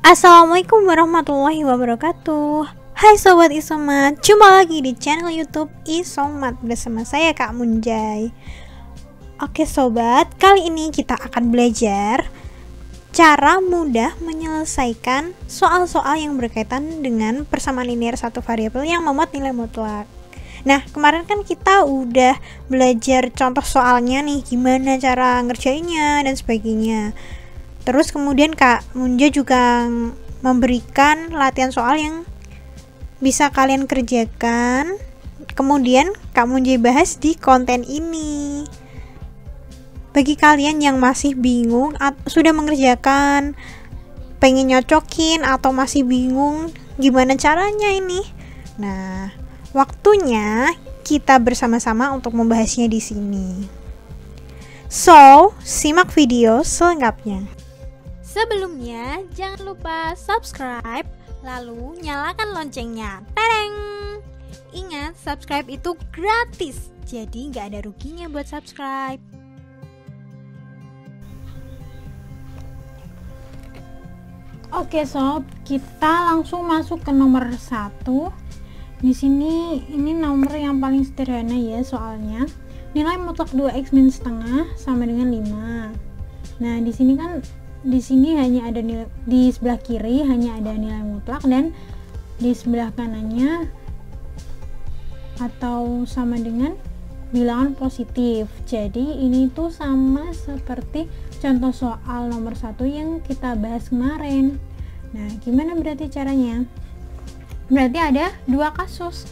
Assalamualaikum warahmatullahi wabarakatuh. Hai Sobat Isomat, jumpa lagi di channel YouTube Isomat bersama saya Kak Munjai. Oke Sobat, kali ini kita akan belajar cara mudah menyelesaikan soal-soal yang berkaitan dengan persamaan linear satu variabel yang memuat nilai mutlak. Nah, kemarin kan kita udah belajar contoh soalnya nih, gimana cara ngerjainnya dan sebagainya. Terus kemudian Kak Munja juga memberikan latihan soal yang bisa kalian kerjakan. Kemudian Kak Munja bahas di konten ini. Bagi kalian yang masih bingung atau sudah mengerjakan, pengen nyocokin atau masih bingung gimana caranya ini. Nah, waktunya kita bersama-sama untuk membahasnya di sini. So, simak video selengkapnya. Sebelumnya, jangan lupa subscribe, lalu nyalakan loncengnya. Tereng! Ingat, subscribe itu gratis, jadi nggak ada ruginya buat subscribe. Oke sob, kita langsung masuk ke nomor 1. Di sini ini nomor yang paling sederhana ya soalnya. Nilai mutlak 2x min setengah sama dengan 5. Nah, di sini hanya ada nilai, di sebelah kiri hanya ada nilai mutlak dan di sebelah kanannya atau sama dengan bilangan positif. Jadi ini tuh sama seperti contoh soal nomor 1 yang kita bahas kemarin. Nah, gimana berarti caranya? Berarti ada dua kasus.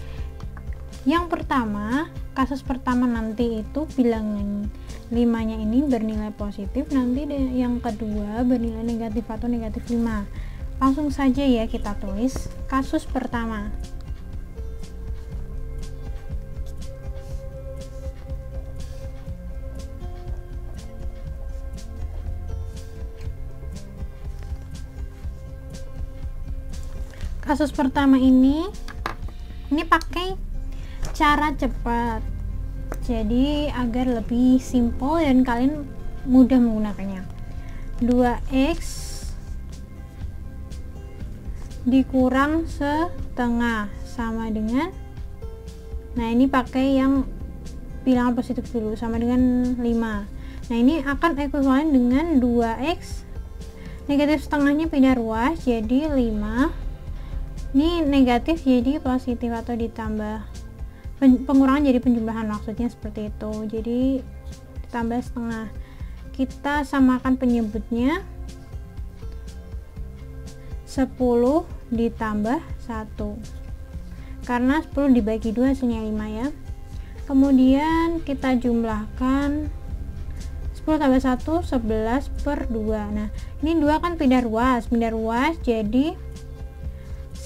Yang pertama, kasus pertama nanti itu bilangan 5-nya ini bernilai positif, nanti yang kedua bernilai negatif atau negatif 5. Langsung saja ya kita tulis kasus pertama. Kasus pertama ini pakai cara cepat, jadi agar lebih simpel dan kalian mudah menggunakannya. 2x dikurang setengah sama dengan, nah ini pakai yang bilangan positif dulu, sama dengan 5. Nah, ini akan ekuivalen dengan 2x negatif setengahnya pindah ruas jadi 5. Ini negatif jadi positif atau ditambah, pengurangan jadi penjumlahan, maksudnya seperti itu. Jadi ditambah setengah, kita samakan penyebutnya 10 ditambah 1 karena 10 dibagi 2 hasilnya 5 ya. Kemudian kita jumlahkan 10 tambah 1 11 per 2. Nah, ini 2 kan pindah ruas jadi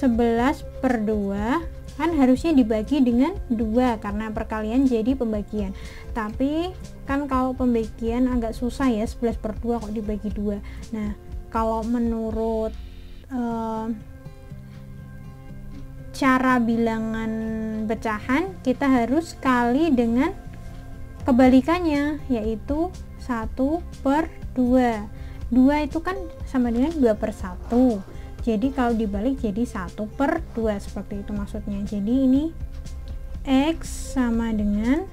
11 per 2 kan harusnya dibagi dengan 2 karena perkalian jadi pembagian. Tapi kan kalau pembagian agak susah ya, 11 per 2 kok dibagi 2. Nah, kalau menurut cara bilangan pecahan, kita harus kali dengan kebalikannya, yaitu 1 per 2. 2 itu kan sama dengan 2 per 1. Jadi kalau dibalik jadi 1 per 2, seperti itu maksudnya. Jadi ini X sama dengan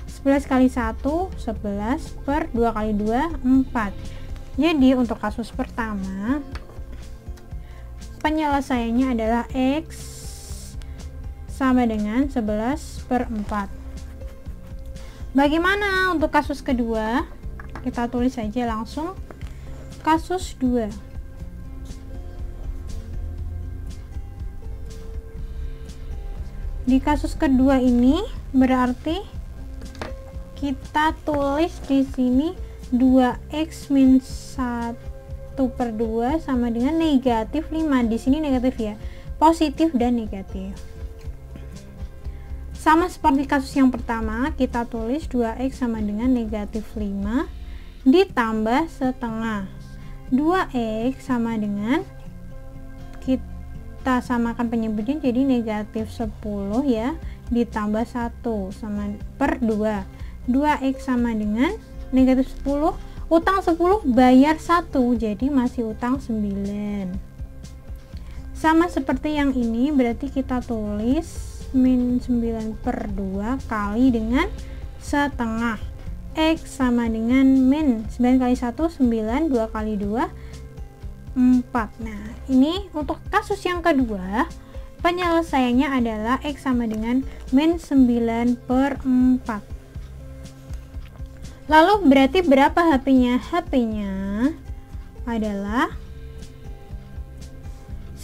11 kali 1 11 per 2 kali 2 4. Jadi untuk kasus pertama penyelesaiannya adalah X sama dengan 11 per 4. Bagaimana untuk kasus kedua? Kita tulis saja langsung kasus 2. Di kasus kedua ini berarti kita tulis di sini 2x min 1 per 2 sama dengan negatif 5. Di sini negatif ya, positif dan negatif. Sama seperti kasus yang pertama, kita tulis 2x sama dengan negatif 5 ditambah setengah. 2x sama dengan, kita samakan penyebutnya jadi negatif 10 ya ditambah 1 sama per 2. 2x sama dengan negatif 10, utang 10 bayar 1, jadi masih utang 9. Sama seperti yang ini, berarti kita tulis min 9/2 kali dengan setengah. X sama dengan min 9 kali 1 9, 2 kali 2 4. Nah, ini untuk kasus yang kedua, penyelesaiannya adalah X sama dengan min 9/4. Lalu berarti berapa HP-nya? HP-nya adalah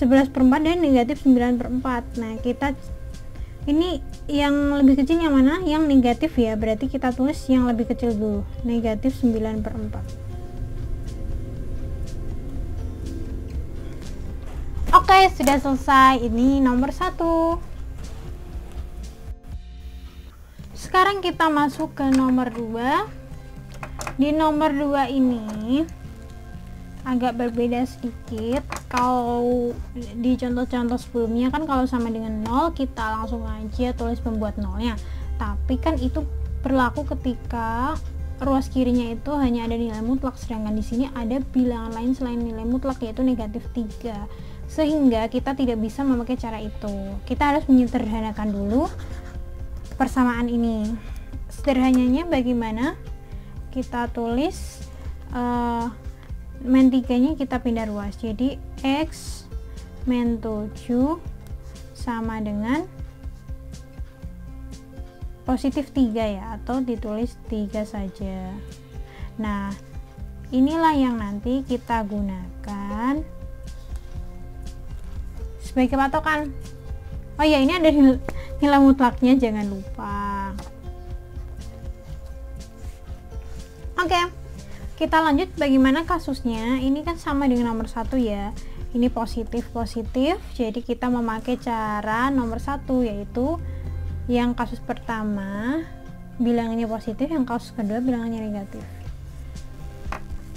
11/4 dan negatif 9/4. Nah, kita ini yang lebih kecil yang mana? Yang negatif ya, berarti kita tulis yang lebih kecil dulu, negatif 9/4. Oke, sudah selesai. Ini nomor 1. Sekarang kita masuk ke nomor 2. Di nomor 2 ini agak berbeda sedikit. Kalau di contoh-contoh sebelumnya kan kalau sama dengan 0 kita langsung aja tulis pembuat nolnya, tapi kan itu berlaku ketika ruas kirinya itu hanya ada nilai mutlak, sedangkan di sini ada bilangan lain selain nilai mutlak, yaitu negatif 3, sehingga kita tidak bisa memakai cara itu. Kita harus menyederhanakan dulu persamaan ini. Sederhananya bagaimana? Kita tulis min 3 nya kita pindah ruas, jadi X min 7 sama dengan positif 3 ya, atau ditulis 3 saja. Nah, inilah yang nanti kita gunakan sebagai patokan. Oh ya, ini ada nilai mutlaknya, jangan lupa. Oke, kita lanjut bagaimana kasusnya. Ini kan sama dengan nomor 1 ya, ini positif, jadi kita memakai cara nomor 1, yaitu yang kasus pertama bilangannya positif, yang kasus kedua bilangannya negatif.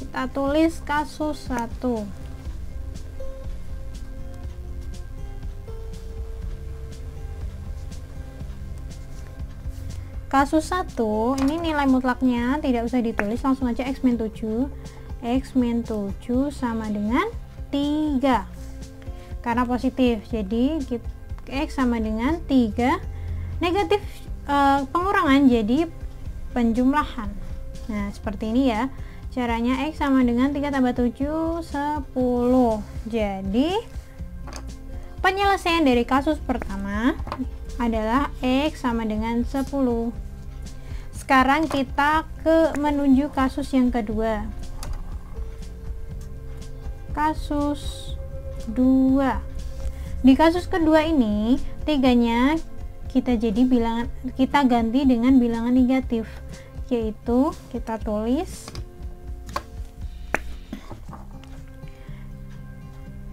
Kita tulis kasus 1. Kasus 1, ini nilai mutlaknya tidak usah ditulis, langsung aja X min 7. X min 7 sama dengan 3. Karena positif, jadi X sama dengan 3. Negatif pengurangan, jadi penjumlahan. Nah, seperti ini ya. Caranya X sama dengan 3 tambah 7, 10. Jadi, penyelesaian dari kasus pertama adalah X sama dengan 10. Sekarang kita menuju kasus yang kedua. Kasus 2. Di kasus kedua ini, 3-nya kita ganti dengan bilangan negatif, yaitu kita tulis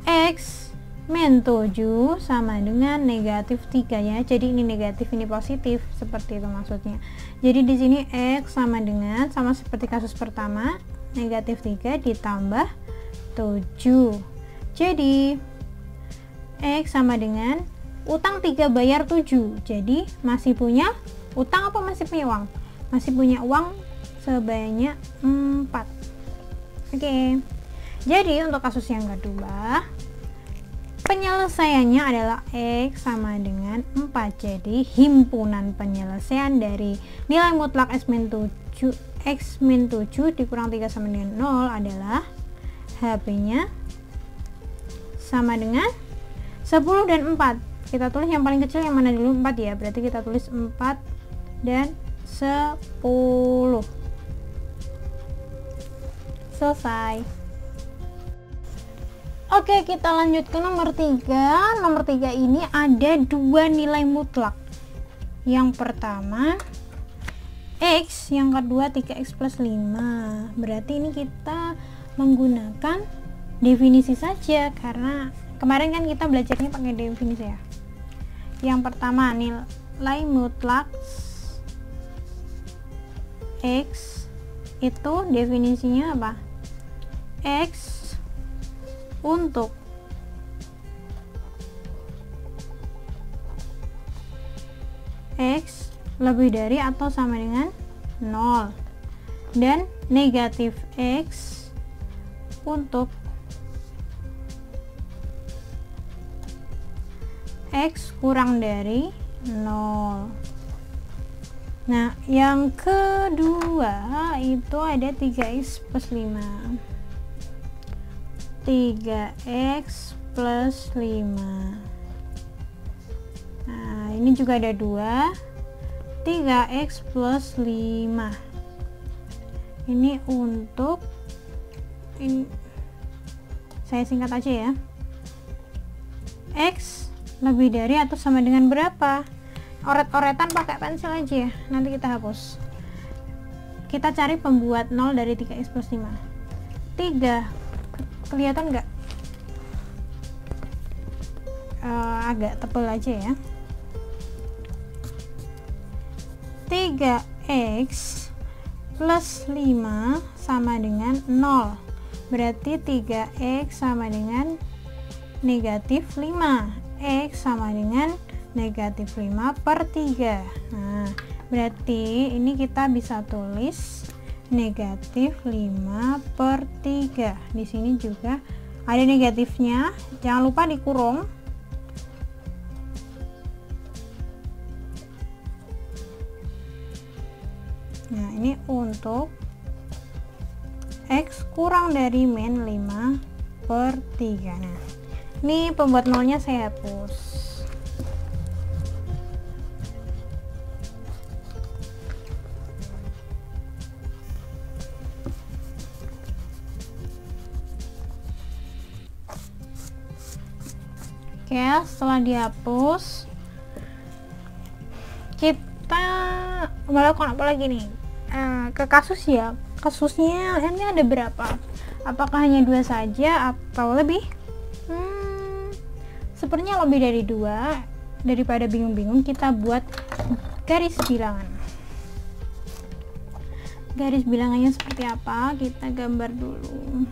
X min 7 sama dengan negatif 3 ya. Jadi ini negatif, ini positif, seperti itu maksudnya. Jadi di sini X sama dengan, sama seperti kasus pertama, negatif 3 ditambah 7. Jadi X sama dengan utang 3 bayar 7. Jadi masih punya utang apa masih punya uang? Masih punya uang sebanyak 4. Oke. Jadi untuk kasus yang kedua, penyelesaiannya adalah X sama dengan 4. Jadi himpunan penyelesaian dari nilai mutlak X min 7 dikurang 3 sama dengan 0 adalah HP-nya sama dengan 10 dan 4. Kita tulis yang paling kecil yang mana dulu? 4 ya. Berarti kita tulis 4 dan 10. Selesai. Oke, kita lanjut ke nomor 3. Nomor 3 ini ada 2 nilai mutlak. Yang pertama X, yang kedua 3X plus 5. Berarti ini kita menggunakan definisi saja, karena kemarin kan kita belajarnya pakai definisi ya. Yang pertama nilai mutlak X itu definisinya apa? X untuk X lebih dari atau sama dengan 0, dan negatif X untuk X kurang dari 0. Nah, yang kedua itu ada 3x plus 5. 3x plus 5. Nah, ini juga ada 2. 3x plus 5. Ini untuk ini, saya singkat aja ya. X lebih dari atau sama dengan berapa? Oret-oretan pakai pensil aja ya, nanti kita hapus. Kita cari pembuat 0 dari 3x plus 5. 3 kelihatan nggak? Agak tebal aja ya. 3x plus 5 sama dengan 0, berarti 3x sama dengan negatif 5, x sama dengan negatif 5 per 3. Nah, berarti ini kita bisa tulis negatif 5 per 3. Di sini juga ada negatifnya, jangan lupa dikurung. Nah, ini untuk x kurang dari min 5 per 3. Nah, ini pembuat nolnya saya hapus. Oke, setelah dihapus, kita melakukan apa lagi nih? Ke kasus ya. Kasusnya ini ada berapa? Apakah hanya 2 saja atau lebih? Sepertinya lebih dari 2. Daripada bingung-bingung, kita buat garis bilangan. Garis bilangannya seperti apa? Kita gambar dulu.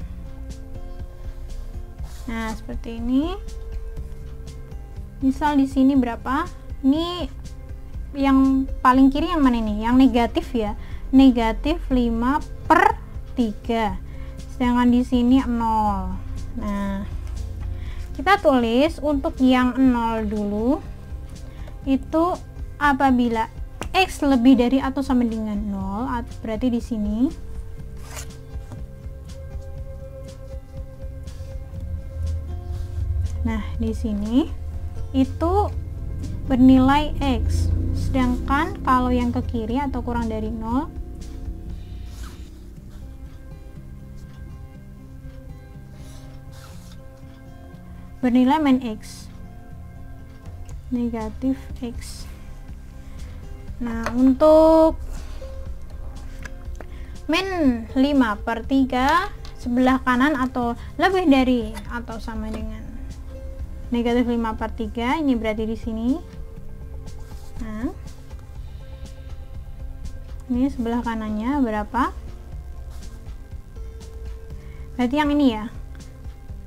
Nah, seperti ini. Misal di sini berapa? Ini yang paling kiri yang mana ini? Yang negatif ya. Negatif 5 per 3. Sedangkan di sini 0. Nah, kita tulis untuk yang 0 dulu. Itu apabila x lebih dari atau sama dengan 0, berarti di sini di sini itu bernilai X, sedangkan kalau yang ke kiri atau kurang dari 0 bernilai min X, negatif X. Nah, untuk min 5 per 3 sebelah kanan atau lebih dari atau sama dengan negatif 5 per 3, ini berarti di sini. Nah, ini sebelah kanannya berapa? Berarti yang ini ya,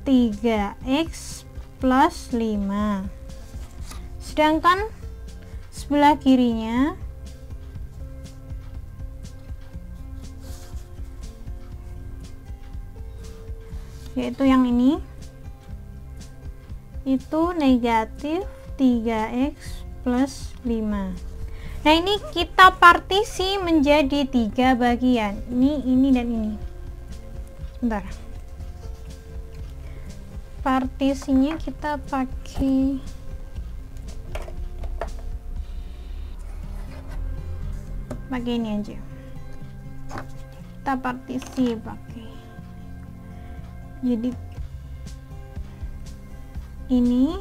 3x plus 5. Sedangkan sebelah kirinya yaitu yang ini, itu negatif 3x plus 5. Nah, ini kita partisi menjadi 3 bagian, ini dan ini. Sebentar, partisinya kita pakai ini aja, kita partisi pakai, jadi ini.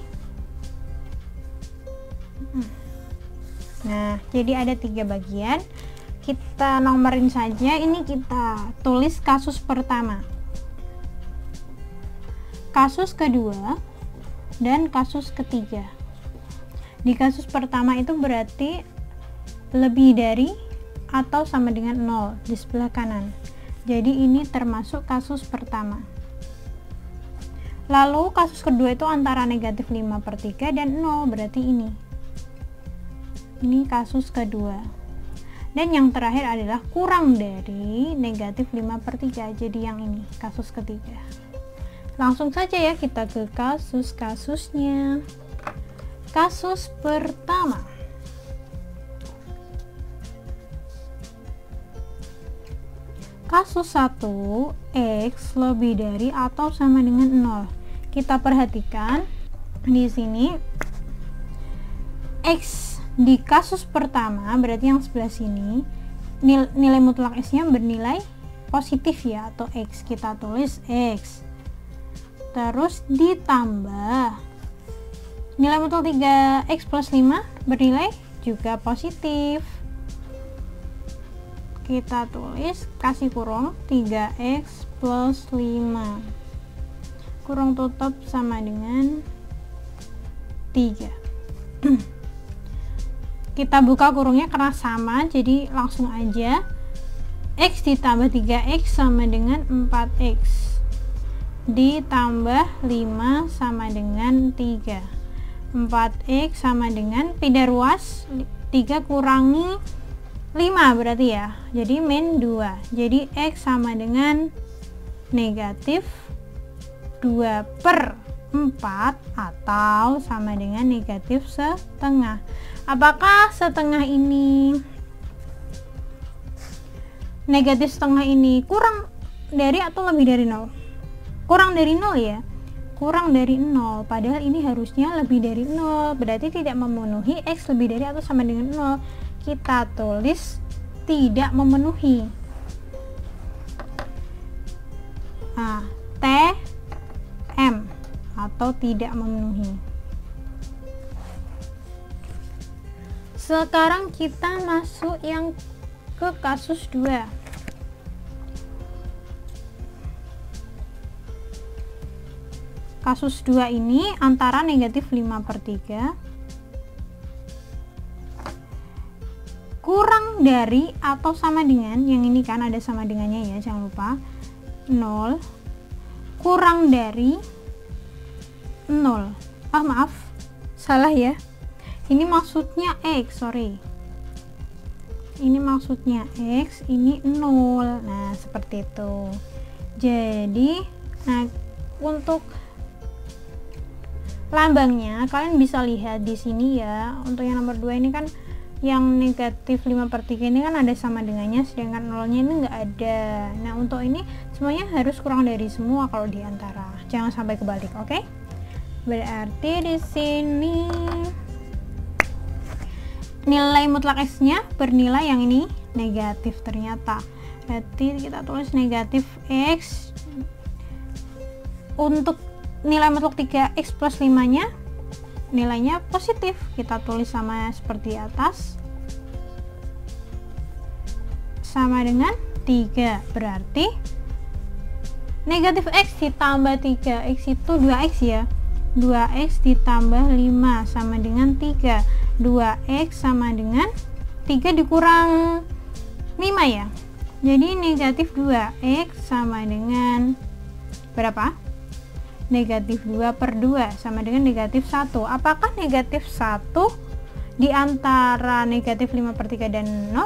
Nah, jadi ada 3 bagian, kita nomorin saja. Ini kita tulis kasus pertama, kasus kedua, dan kasus ketiga. Di kasus pertama itu berarti lebih dari atau sama dengan 0 di sebelah kanan, jadi ini termasuk kasus pertama. Lalu kasus kedua itu antara negatif 5 per 3 dan 0, berarti ini kasus kedua. Dan yang terakhir adalah kurang dari negatif 5 per 3, jadi yang ini kasus ketiga. Langsung saja ya kita ke kasus-kasusnya. Kasus pertama. Kasus 1, X lebih dari atau sama dengan 0. Kita perhatikan di sini X di kasus pertama, berarti yang sebelah sini nilai mutlak X-nya bernilai positif ya, atau X. Kita tulis X. Terus ditambah nilai mutlak 3X plus 5 bernilai juga positif. Kita tulis, kasih kurung 3X plus 5, kurung tutup sama dengan 3. Kita buka kurungnya karena sama, jadi langsung aja. X ditambah 3X sama dengan 4X, ditambah 5 sama dengan 3. 4X sama dengan pindah ruas, 3 kurangi 5 berarti ya, jadi min 2. Jadi X sama dengan negatif 2/4 atau sama dengan negatif setengah. Apakah setengah ini, negatif setengah ini kurang dari atau lebih dari 0? Kurang dari 0 ya, kurang dari 0, padahal ini harusnya lebih dari 0, berarti tidak memenuhi. X lebih dari atau sama dengan 0, kita tulis tidak memenuhi. Nah, TM atau tidak memenuhi. Sekarang kita masuk yang ke kasus 2. Kasus 2 ini antara negatif 5/3 kurang dari atau sama dengan, yang ini kan ada sama dengannya ya, jangan lupa, 0, kurang dari 0. Maaf, salah ya, ini maksudnya X, sorry, ini maksudnya X, ini 0. Nah, seperti itu. Jadi, nah, untuk lambangnya kalian bisa lihat di sini ya. Untuk yang nomor 2 ini kan yang negatif 5/3 ini kan ada sama dengannya, sedangkan 0-nya ini enggak ada. Nah, untuk ini semuanya harus kurang dari semua kalau di antara, jangan sampai kebalik, oke? Berarti di sini nilai mutlak X-nya bernilai yang ini negatif ternyata. Berarti kita tulis negatif X. Untuk nilai mutlak 3X plus 5-nya nilainya positif, kita tulis sama seperti atas, sama dengan 3. Berarti negatif X ditambah 3X itu 2X ya, 2X ditambah 5 sama dengan 3. 2X sama dengan 3 dikurang 5 ya, jadi negatif 2X sama dengan berapa? Negatif 2/2 sama dengan negatif 1. Apakah negatif 1 di antara negatif 5/3 dan 0?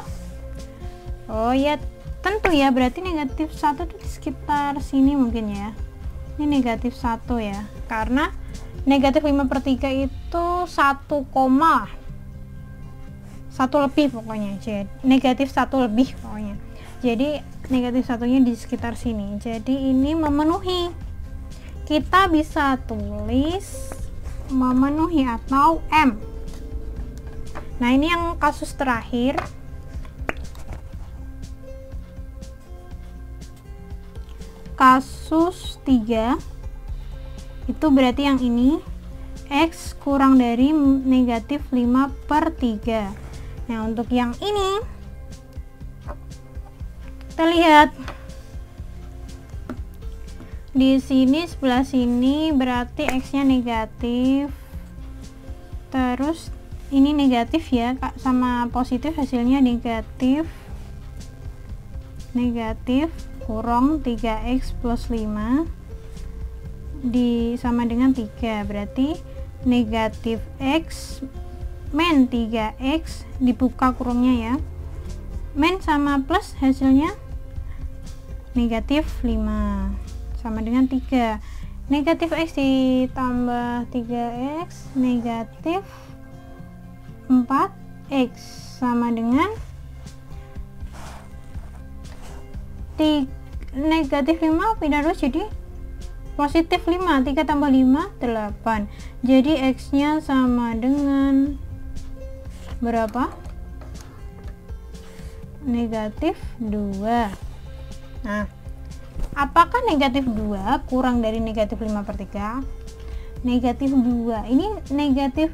Oh ya, tentu ya, berarti negatif 1 itu di sekitar sini mungkin ya. Ini negatif 1 ya, karena negatif 5/3 itu 1 lebih pokoknya, jadi negatif 1 lebih pokoknya. Jadi negatif 1-nya di sekitar sini, jadi ini memenuhi. Kita bisa tulis memenuhi atau M. Nah, ini yang kasus terakhir. Kasus 3 itu berarti yang ini X kurang dari negatif 5/3. Nah, untuk yang ini kita lihat di sini, sebelah sini berarti X-nya negatif, terus ini negatif ya, sama positif hasilnya negatif, kurang 3X plus 5 sama dengan 3, berarti negatif X min 3X, dibuka kurungnya ya, min sama plus hasilnya negatif 5 sama dengan 3. Negatif X ditambah 3X negatif 4X sama dengan negatif 5 pindah 2 jadi positif 5. 3 tambah 5 8. Jadi X nya sama dengan berapa? Negatif 2. Nah, apakah negatif 2 kurang dari negatif 5/3? Negatif 2 ini negatif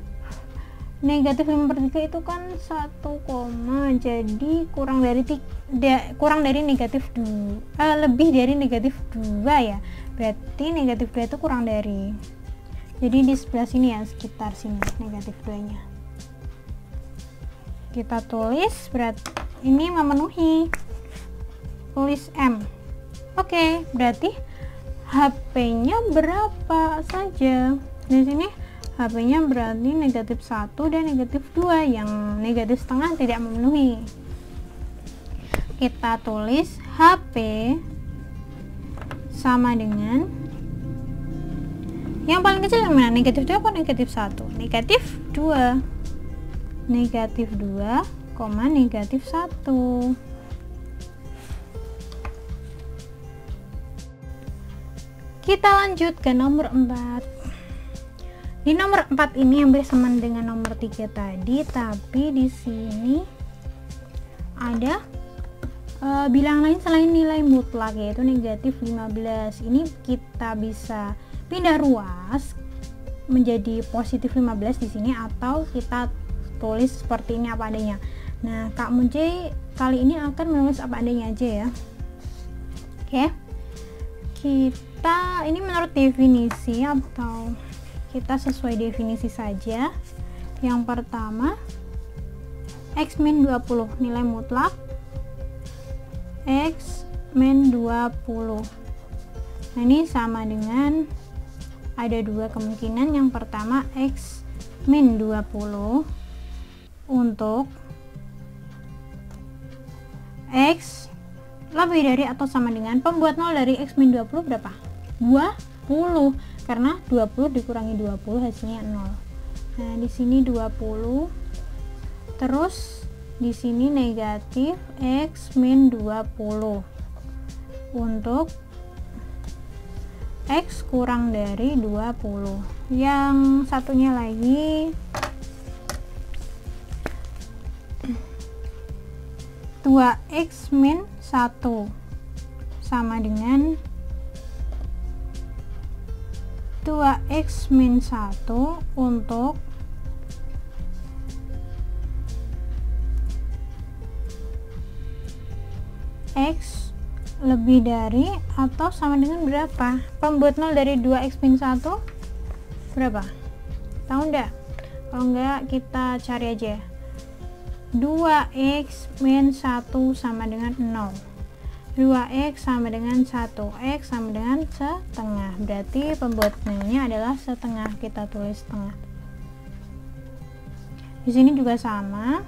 5/3 itu kan 1, jadi kurang dari negatif 2, lebih dari negatif 2 ya, berarti negatif 2 itu kurang dari, jadi di sebelah sini ya, sekitar sini negatif 2 nya kita tulis, berarti ini memenuhi, tulis M. Oke, berarti HP-nya berapa saja? Di sini HP-nya berarti negatif 1 dan negatif 2, yang negatif setengah tidak memenuhi. Kita tulis HP sama dengan yang paling kecil yang mana? Negatif 2 atau negatif 1? Negatif 2. Negatif 2, negatif 1. Kita lanjut ke nomor 4. Di nomor 4 ini hampir sama dengan nomor 3 tadi, tapi di sini ada bilangan lain selain nilai mutlak, yaitu negatif 15. Ini kita bisa pindah ruas menjadi positif 15 di sini, atau kita tulis seperti ini apa adanya. Nah, Kak Munjay kali ini akan menulis apa adanya aja ya. Oke. Kita ini menurut definisi atau kita sesuai definisi saja. Yang pertama, X min 20 nilai mutlak X min 20. Nah, ini sama dengan ada dua kemungkinan. Yang pertama X min 20 untuk X lebih dari atau sama dengan pembuat 0 dari X min 20 berapa? 20, karena 20 dikurangi 20 hasilnya 0. Nah, di sini 20, terus di sini negatif X min 20 untuk X kurang dari 20. Yang satunya lagi 2X min 1 sama dengan 2X min 1 untuk X lebih dari atau sama dengan berapa? Pembuat 0 dari 2X min 1 berapa? Tahu enggak? Kalau enggak kita cari aja. 2X min 1 sama dengan 0. 2X sama dengan 1. X sama dengan setengah. Berarti pembuat nilainya adalah setengah. Kita tulis setengah. Di sini juga sama.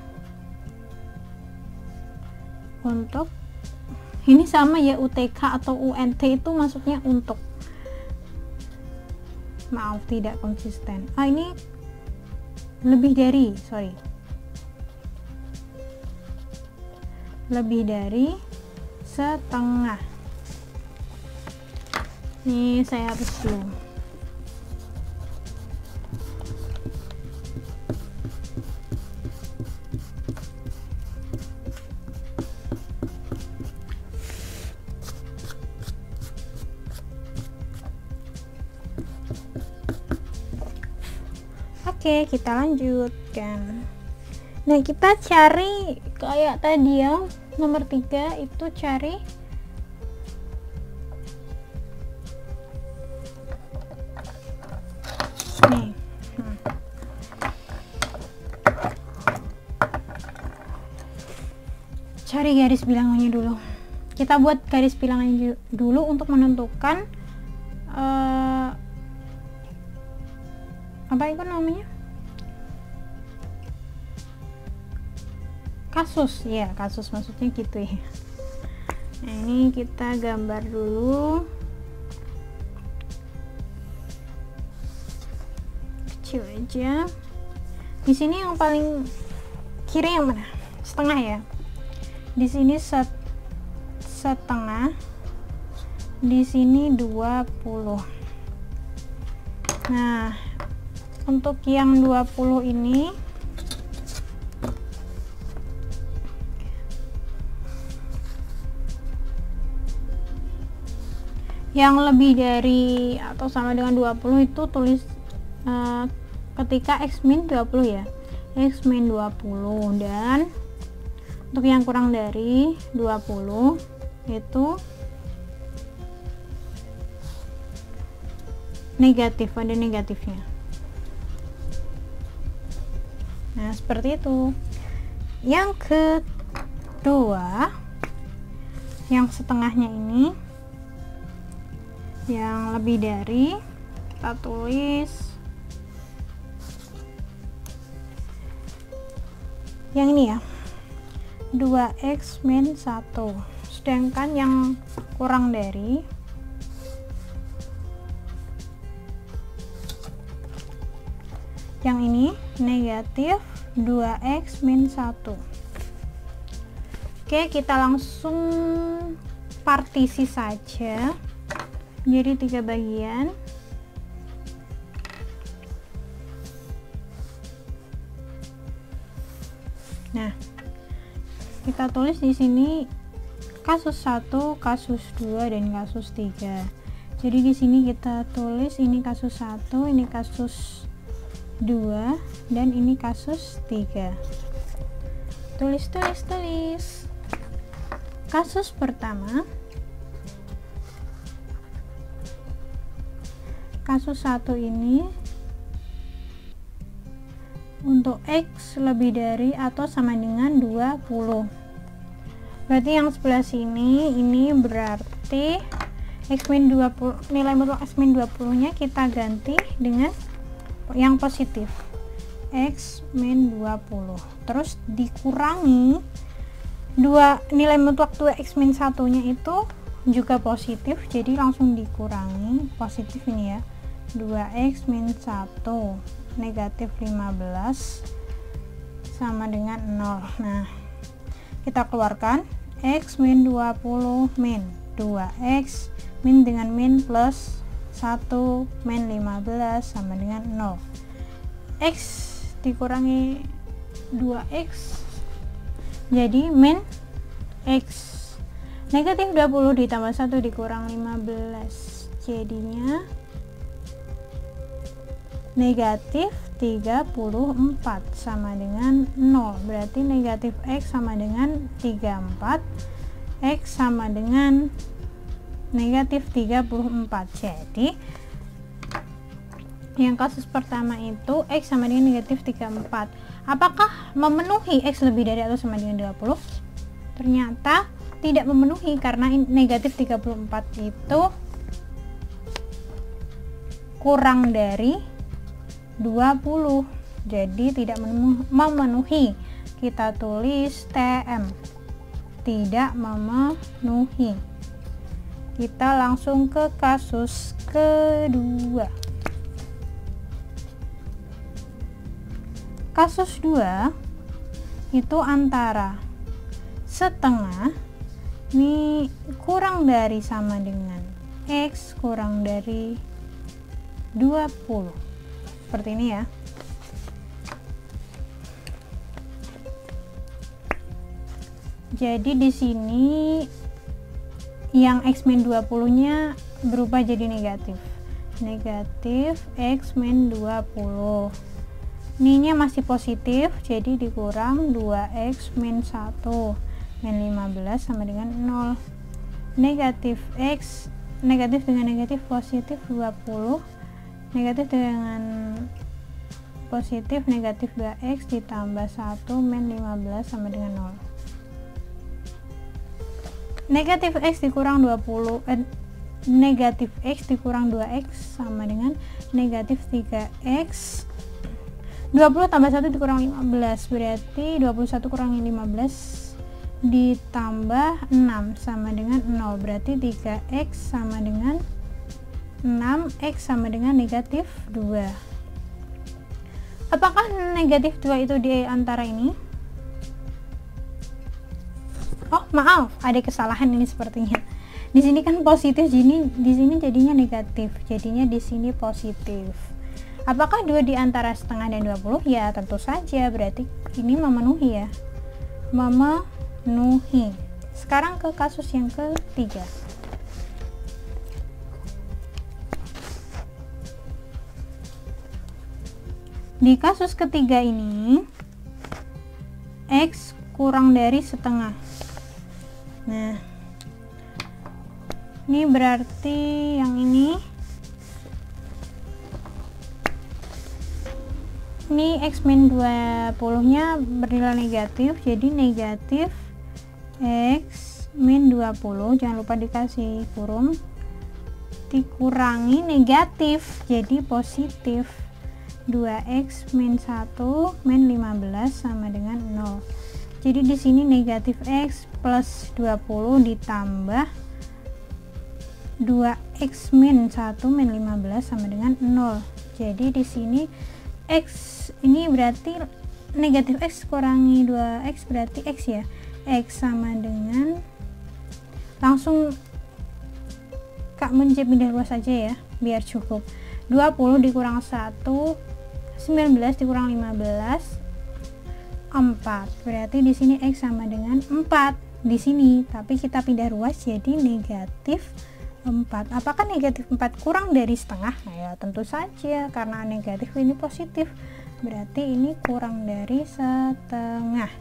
Untuk ini sama ya, UTK atau UNT itu maksudnya untuk. Maaf, tidak konsisten. Ini lebih dari, lebih dari setengah. Nih saya hapus dulu. Oke, kita lanjutkan. Nah, kita cari kayak tadi ya, nomor 3 itu cari nih. Cari garis bilangannya dulu. Kita buat garis bilangannya dulu untuk menentukan apa itu namanya? Kasus ya, kasus maksudnya gitu ya. Nah, ini kita gambar dulu. kecil aja. Di sini yang paling kiri yang mana? Setengah ya. Di sini setengah. Di sini 20. Nah, untuk yang 20 ini yang lebih dari atau sama dengan 20 itu tulis ketika X min 20 ya, X min 20. Dan untuk yang kurang dari 20 itu negatif, ada negatifnya. Nah, seperti itu. Yang kedua, yang setengahnya ini, yang lebih dari, kita tulis yang ini ya, 2x min 1. Sedangkan yang kurang dari yang ini negatif 2x min 1. Oke, kita langsung partisi saja jadi 3 bagian. Nah, kita tulis di sini kasus 1, kasus 2, dan kasus 3. Jadi di sini kita tulis ini kasus 1, ini kasus 2, dan ini kasus 3. Tulis. Kasus pertama, kasus 1 ini untuk X lebih dari atau sama dengan 20. Berarti yang sebelah sini ini berarti X min 20, nilai mutlak X min 20 nya kita ganti dengan yang positif, X min 20, terus dikurangi nilai mutlak 2X min 1 nya itu juga positif, jadi langsung dikurangi positif ini ya, 2X min 1 negatif 15 sama dengan 0. Nah, kita keluarkan X min 20 min 2X min dengan min plus 1 min 15 sama dengan 0. X dikurangi 2X jadi min X. Negatif 20 ditambah 1 dikurang 15 jadinya negatif 34 sama dengan 0. Berarti negatif X sama dengan 34, X sama dengan negatif 34. Jadi yang kasus pertama itu X sama dengan negatif 34. Apakah memenuhi X lebih dari atau sama dengan 20? Ternyata tidak memenuhi, karena negatif 34 itu kurang dari 20, jadi tidak memenuhi. Kita tulis TM, tidak memenuhi. Kita langsung ke kasus kedua. Kasus 2 itu antara setengah ini kurang dari sama dengan X kurang dari 20, seperti ini ya. Jadi di sini yang X min 20 nya berubah jadi negatif, negatif X min 20. Ininya masih positif, jadi dikurang 2X min 1 min 15 sama dengan 0. Negatif X, negatif dengan negatif positif 20, negatif dengan positif negatif 2X ditambah 1 min 15 sama dengan 0. Negatif X dikurang 20, negatif X dikurang 2X sama dengan negatif 3X. 20 tambah 1 dikurang 15, berarti 21 kurangi 15 ditambah 6 sama dengan 0, berarti 3X sama dengan 6, X sama dengan negatif 2. Apakah negatif 2 itu di antara ini? Oh, maaf, ada kesalahan ini sepertinya. Di sini kan positif, di sini jadinya negatif. Jadinya di sini positif. Apakah 2 di antara setengah dan 20? Ya, tentu saja. Berarti ini memenuhi ya. Memenuhi. Sekarang ke kasus yang ketiga. Di kasus ketiga ini, X kurang dari setengah. Nah, ini berarti yang ini X min 20 nya bernilai negatif, jadi negatif X min 20, jangan lupa dikasih kurung, dikurangi negatif jadi positif. 2x min 1 min 15 sama dengan 0. Jadi di sini negatif x plus 20 ditambah 2x min 1 min 15 sama dengan 0. Jadi di sini x ini berarti negatif x kurangi 2x berarti x ya. X sama dengan, langsung Kak Munjai pindah luas saja ya biar cukup. 20 dikurang 1, 19 dikurang 15, 4. Berarti di sini X sama dengan 4 di sini, tapi kita pindah ruas jadi negatif 4. Apakah negatif 4 kurang dari setengah? Nah, ya tentu saja, karena negatif ini positif, berarti ini kurang dari setengah.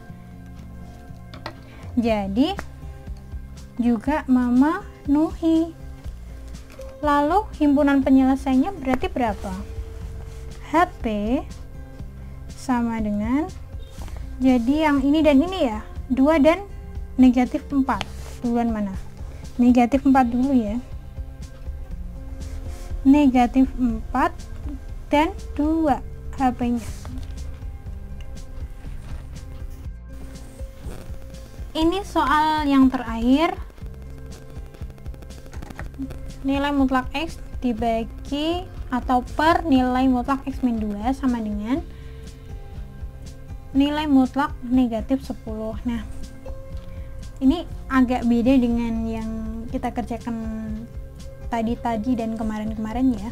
Jadi juga memenuhi. Lalu himpunan penyelesaiannya berarti berapa? HP sama dengan, jadi yang ini dan ini ya, 2 dan negatif 4. Duluan mana? Negatif 4 dulu ya. Negatif 4 dan 2 HP-nya. Ini soal yang terakhir. Nilai mutlak X dibagi atau per nilai mutlak X min 2 sama dengan nilai mutlak negatif 10. Nah, ini agak beda dengan yang kita kerjakan tadi dan kemarin-kemarin ya.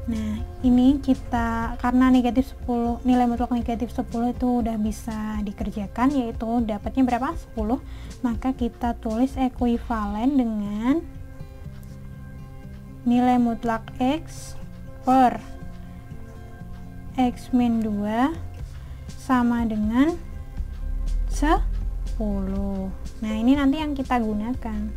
Nah, ini kita karena negatif 10, nilai mutlak negatif 10 itu udah bisa dikerjakan, yaitu dapatnya berapa? 10. Maka kita tulis ekuivalen dengan nilai mutlak X per X min 2 sama dengan 10. Nah, ini nanti yang kita gunakan.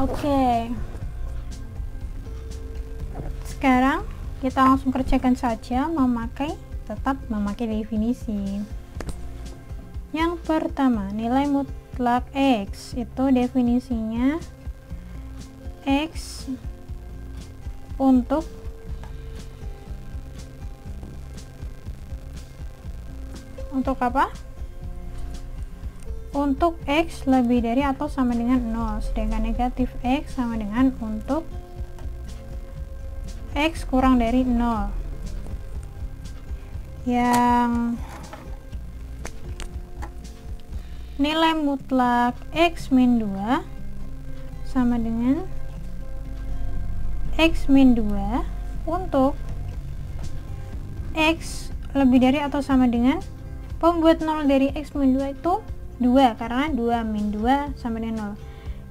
Oke. Sekarang kita langsung kerjakan saja, tetap memakai definisi. Yang pertama, nilai mutlak X itu definisinya X untuk apa? Untuk X lebih dari atau sama dengan 0, sedangkan negatif X sama dengan untuk X kurang dari 0. Yang nilai mutlak X min 2 sama dengan X min 2 untuk X lebih dari atau sama dengan, pembuat 0 dari X min 2 itu 2, karena 2 min 2 sama dengan 0.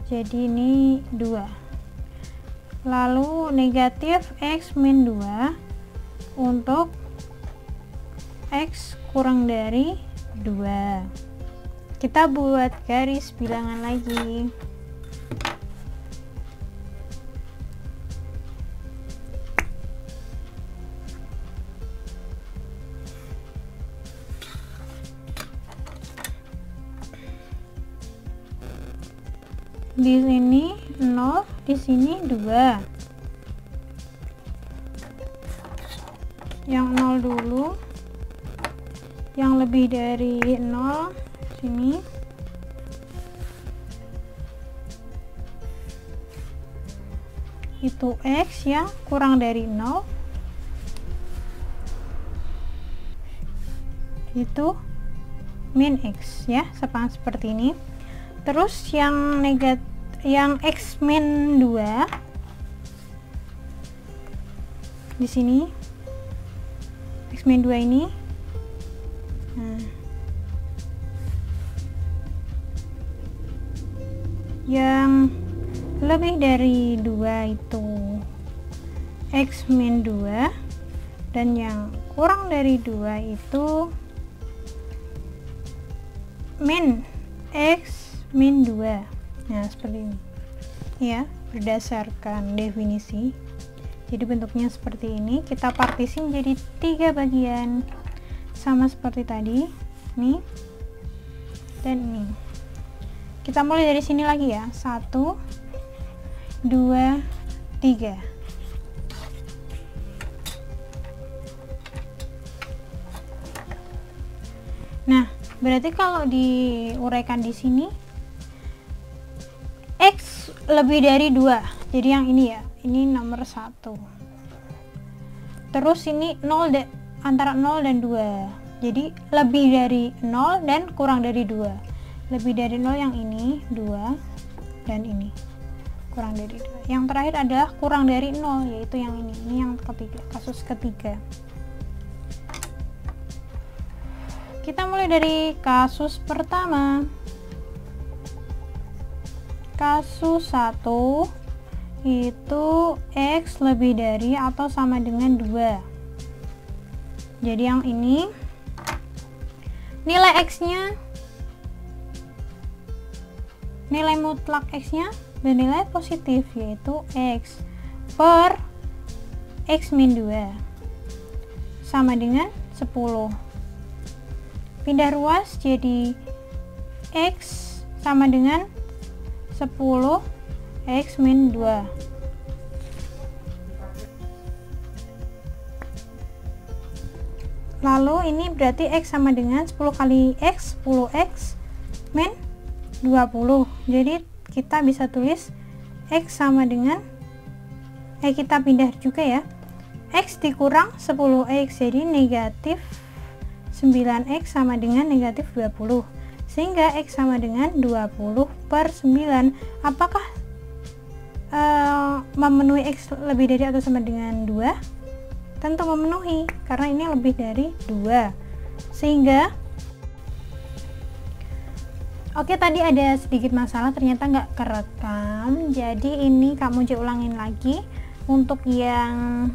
Jadi ini 2. Lalu negatif X min 2 untuk X kurang dari 2. Kita buat garis bilangan lagi. Di sini 0, di sini 2. Yang 0 dulu, yang lebih dari 0 sini itu X, yang kurang dari 0 itu min X ya, seperti ini. Terus yang X min 2 di sini, X min 2 ini, nah, yang lebih dari 2 itu X min 2, dan yang kurang dari 2 itu min X min 2. Nah, seperti ini ya, berdasarkan definisi. Jadi bentuknya seperti ini. Kita partisi menjadi 3 bagian, sama seperti tadi, nih dan ini. Kita mulai dari sini lagi ya, 1 2 3. Nah, berarti kalau diuraikan di sini X lebih dari 2, jadi yang ini ya, ini nomor 1. Terus ini 0 antara 0 dan 2, jadi lebih dari 0 dan kurang dari 2. Lebih dari 0 yang ini 2, dan ini kurang dari 2. Yang terakhir adalah kurang dari 0, yaitu yang ini yang ketiga, kasus ketiga. Kita mulai dari kasus pertama. Kasus 1 itu X lebih dari atau sama dengan 2. Jadi yang ini nilai X-nya, nilai mutlak X-nya bernilai positif, yaitu X per X min 2 sama dengan 10. Pindah ruas jadi X sama dengan 10 X min 2. Lalu ini berarti X sama dengan 10 kali X, 10X min 20. Jadi kita bisa tulis X sama dengan, kita pindah juga ya, X dikurang 10X, jadi negatif 9X sama dengan negatif 20, sehingga X sama dengan 20 per 9. Apakah memenuhi X lebih dari atau sama dengan 2? Tentu memenuhi, karena ini lebih dari 2, sehingga oke, tadi ada sedikit masalah, ternyata nggak kerekam, jadi ini kamu ulangin lagi. Untuk yang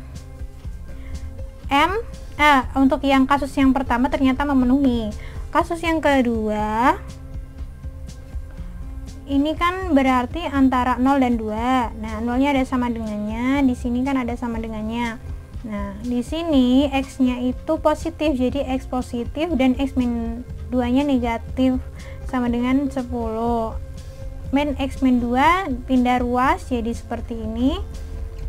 untuk yang kasus yang pertama ternyata memenuhi. Kasus yang kedua ini kan berarti antara 0 dan 2. Nah, 0-nya ada sama dengannya, di sini kan ada sama dengannya. Nah, di sini X-nya itu positif, jadi X positif, dan X min 2-nya negatif, sama dengan 10. Min X min 2 pindah ruas jadi seperti ini.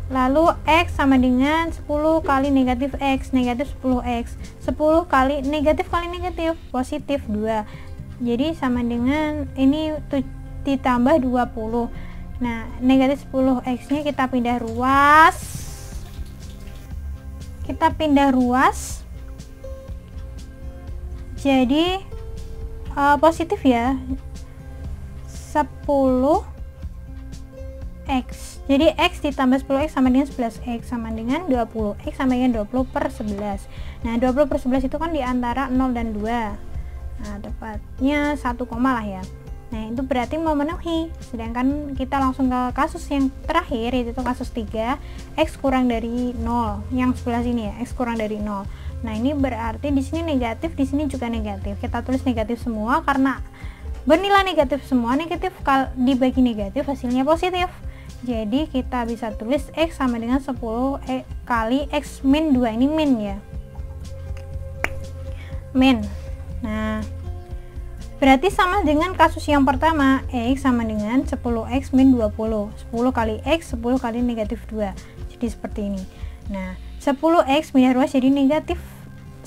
Lalu X sama dengan 10 kali negatif X, negatif 10X. 10 kali negatif positif 2. Jadi sama dengan ini ditambah 20. Nah, negatif 10X-nya kita pindah ruas. Jadi positif ya, 10X. Jadi X ditambah 10X sama dengan 11X sama dengan 20. X sama dengan 20 per 11. Nah, 20 per 11 itu kan diantara 0 dan 2. Nah, tepatnya 1 koma lah ya. Nah, itu berarti memenuhi. Sedangkan kita langsung ke kasus yang terakhir, yaitu kasus 3, X kurang dari 0. Yang sebelah sini ya, X kurang dari 0. Nah, ini berarti di sini negatif, di sini juga negatif. Kita tulis negatif semua karena bernilai negatif semua. Negatif dibagi negatif hasilnya positif. Jadi kita bisa tulis X sama dengan 10 kali X min 2. Ini min ya, min. Nah, berarti sama dengan kasus yang pertama, X sama dengan 10X min 20. 10 kali X, 10 kali negatif 2. Jadi seperti ini. Nah, 10X pindah ruas jadi negatif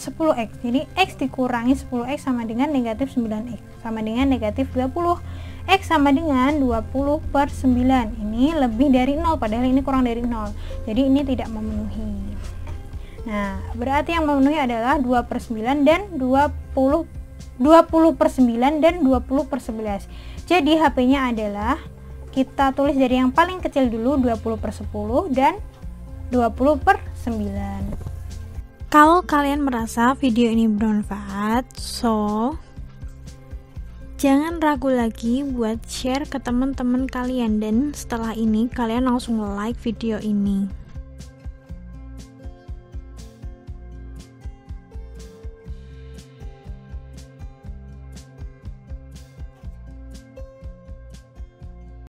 10x. Jadi x dikurangi 10x sama dengan negatif 9x, sama dengan negatif 20. X sama dengan 20 per 9. Ini lebih dari 0, padahal ini kurang dari 0. Jadi ini tidak memenuhi. Nah, berarti yang memenuhi adalah 2 per 9 dan 20 per 9 dan 20 per 11. Jadi HP-nya adalah, kita tulis dari yang paling kecil dulu, 20 per 10 dan 20 per 9. Kalau kalian merasa video ini bermanfaat, jangan ragu lagi buat share ke teman-teman kalian, dan setelah ini kalian langsung like video ini.